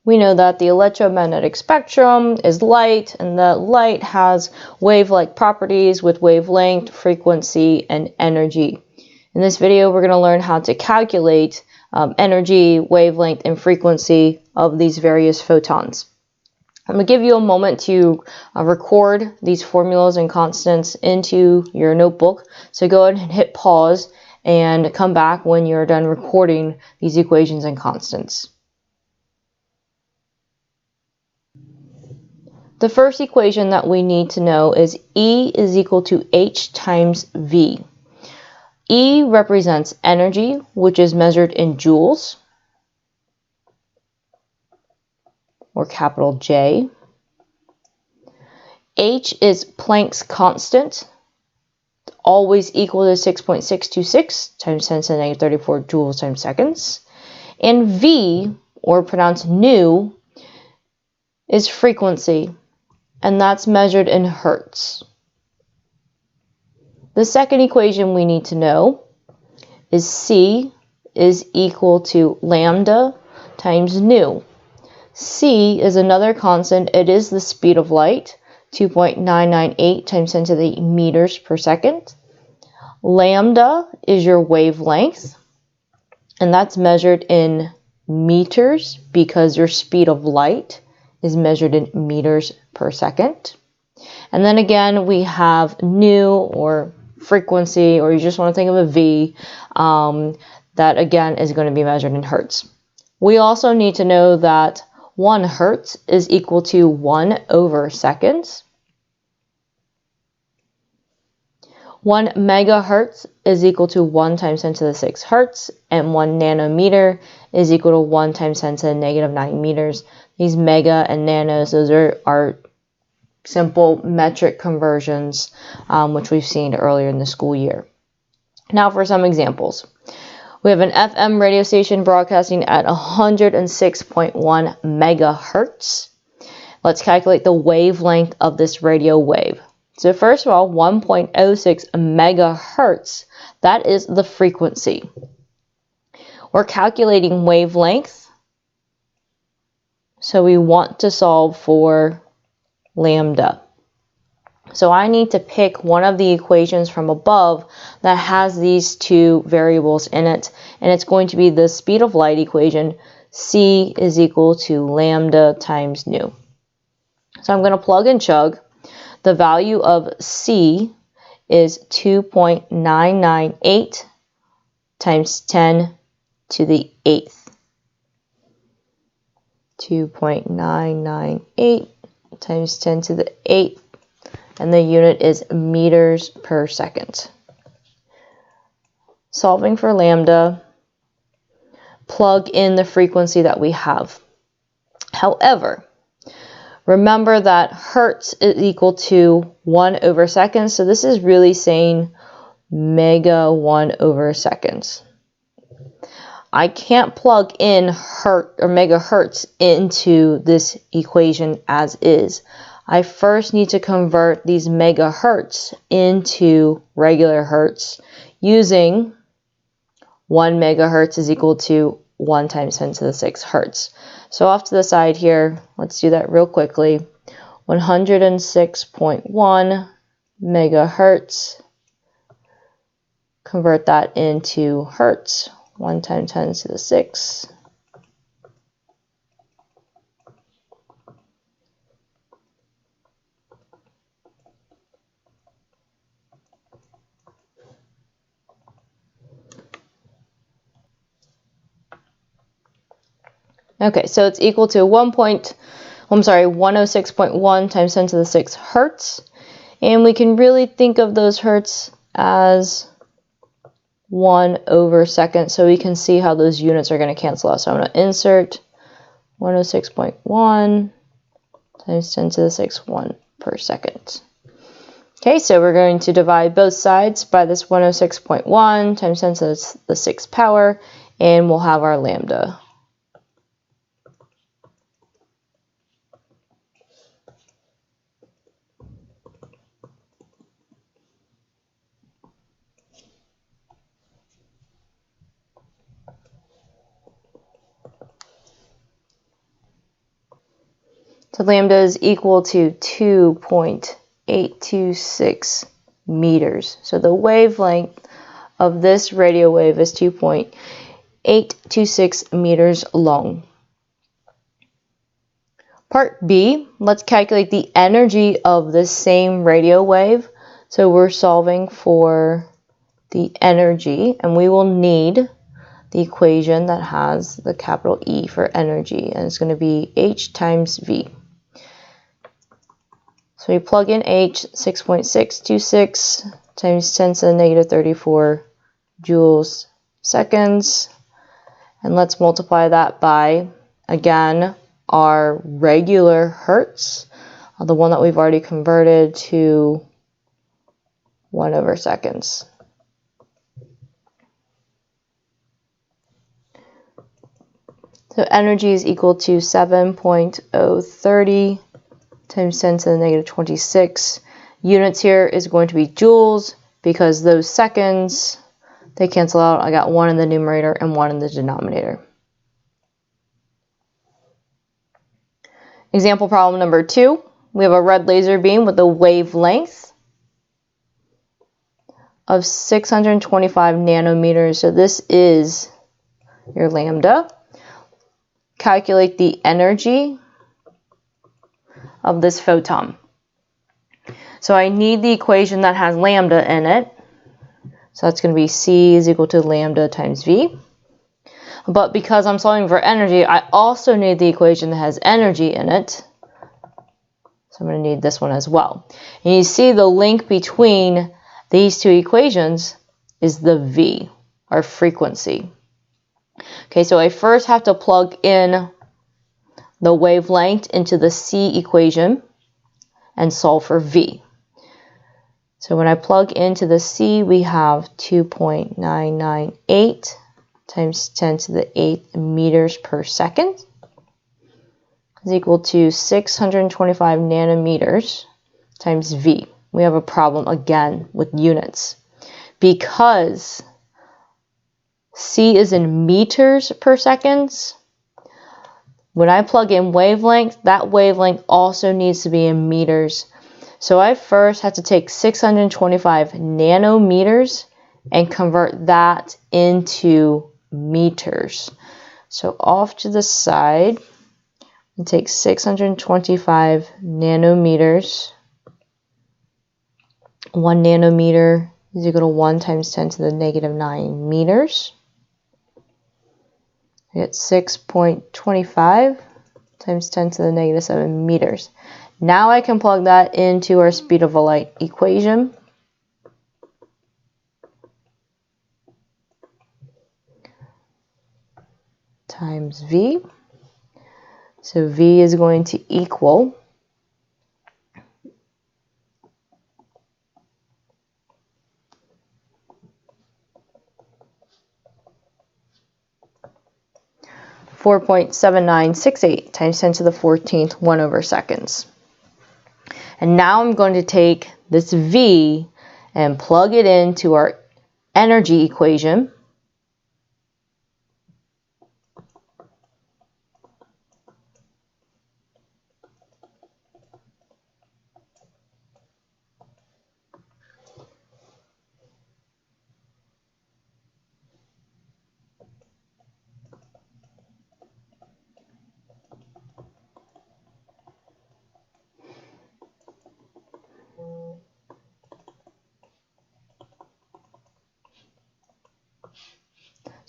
We know that the electromagnetic spectrum is light, and that light has wave-like properties with wavelength, frequency, and energy. In this video, we're going to learn how to calculate energy, wavelength, and frequency of these various photons. I'm going to give you a moment to record these formulas and constants into your notebook. So go ahead and hit pause and come back when you're done recording these equations and constants. The first equation that we need to know is E is equal to H times V. E represents energy, which is measured in joules, or capital J. H is Planck's constant, always equal to 6.626 times 10 to the negative 34 joules times seconds. And V, or pronounced nu, is frequency, and that's measured in hertz. The second equation we need to know is C is equal to lambda times nu. C is another constant. It is the speed of light, 2.998 times 10 to the meters per second. Lambda is your wavelength, and that's measured in meters because your speed of light is measured in meters per second. And then again, we have nu, or frequency, or you just want to think of a V, that again is going to be measured in hertz. We also need to know that 1 hertz is equal to 1 over seconds. 1 megahertz is equal to 1 times 10 to the 6 hertz, and 1 nanometer is equal to 1 times 10 to the negative 9 meters. These mega and nanos, those are simple metric conversions, which we've seen earlier in the school year. Now for some examples. We have an FM radio station broadcasting at 106.1 megahertz. Let's calculate the wavelength of this radio wave. So first of all, 1.06 megahertz, that is the frequency. We're calculating wavelength, so we want to solve for lambda. So I need to pick one of the equations from above that has these two variables in it, and it's going to be the speed of light equation. C is equal to lambda times nu. So I'm going to plug and chug. The value of C is 2.998 times 10 to the 8th. 2.998 times 10 to the 8th. And the unit is meters per second. Solving for lambda, plug in the frequency that we have. However, remember that hertz is equal to 1 over seconds, so this is really saying mega 1 over seconds. I can't plug in hertz or megahertz into this equation as is. I first need to convert these megahertz into regular hertz using 1 megahertz is equal to 1 times 10 to the 6 hertz. So off to the side here, let's do that real quickly. 106.1 megahertz. Convert that into hertz. 1 times 10 to the 6. Okay, so it's equal to 106.1 times 10 to the 6 hertz. And we can really think of those hertz as 1 over second, so we can see how those units are going to cancel out. So I'm going to insert 106.1 times 10 to the 6, 1 per second. Okay, so we're going to divide both sides by this 106.1 times 10 to the 6th power, and we'll have our lambda. So lambda is equal to 2.826 meters. So the wavelength of this radio wave is 2.826 meters long. Part B, let's calculate the energy of the same radio wave. So we're solving for the energy, and we will need the equation that has the capital E for energy, and it's going to be H times V. So we plug in H, 6.626 times 10 to the negative 34 joules seconds, and let's multiply that by, again, our regular hertz, the one that we've already converted to 1/seconds. So energy is equal to 7.030 times 10 to the negative 26. Units here is going to be joules because those seconds, they cancel out. I got one in the numerator and one in the denominator. Example problem number 2. We have a red laser beam with a wavelength of 625 nanometers. So this is your lambda. Calculate the energy of this photon. So I need the equation that has lambda in it. So that's going to be C is equal to lambda times V. But because I'm solving for energy, I also need the equation that has energy in it. So I'm going to need this one as well. And you see the link between these two equations is the V, our frequency. Okay, so I first have to plug in the wavelength into the C equation and solve for V. So when I plug into the C, we have 2.998 times 10 to the 8th meters per second is equal to 625 nanometers times V. We have a problem again with units because C is in meters per second. When I plug in wavelength, that wavelength also needs to be in meters. So I first have to take 625 nanometers and convert that into meters. So off to the side, and take 625 nanometers. 1 nanometer is equal to 1 times 10 to the negative 9 meters. I get 6.25 times 10 to the negative 7 meters. Now I can plug that into our speed of light equation. Times V. So V is going to equal 4.7968 times 10 to the 14th 1/seconds. And now I'm going to take this V and plug it into our energy equation.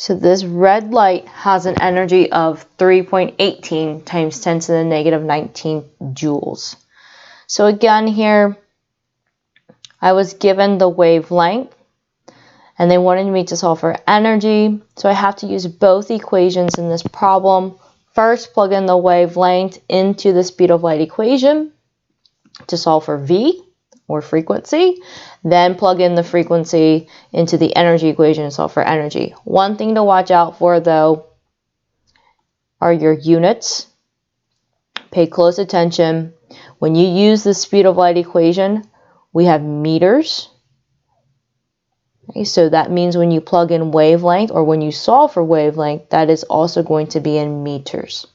So this red light has an energy of 3.18 times 10 to the negative 19 joules. So again here, I was given the wavelength and they wanted me to solve for energy. So I have to use both equations in this problem. First, plug in the wavelength into the speed of light equation to solve for V, or frequency. Then plug in the frequency into the energy equation and solve for energy. One thing to watch out for, though, are your units. Pay close attention. When you use the speed of light equation, we have meters. Okay, so that means when you plug in wavelength or when you solve for wavelength, that is also going to be in meters.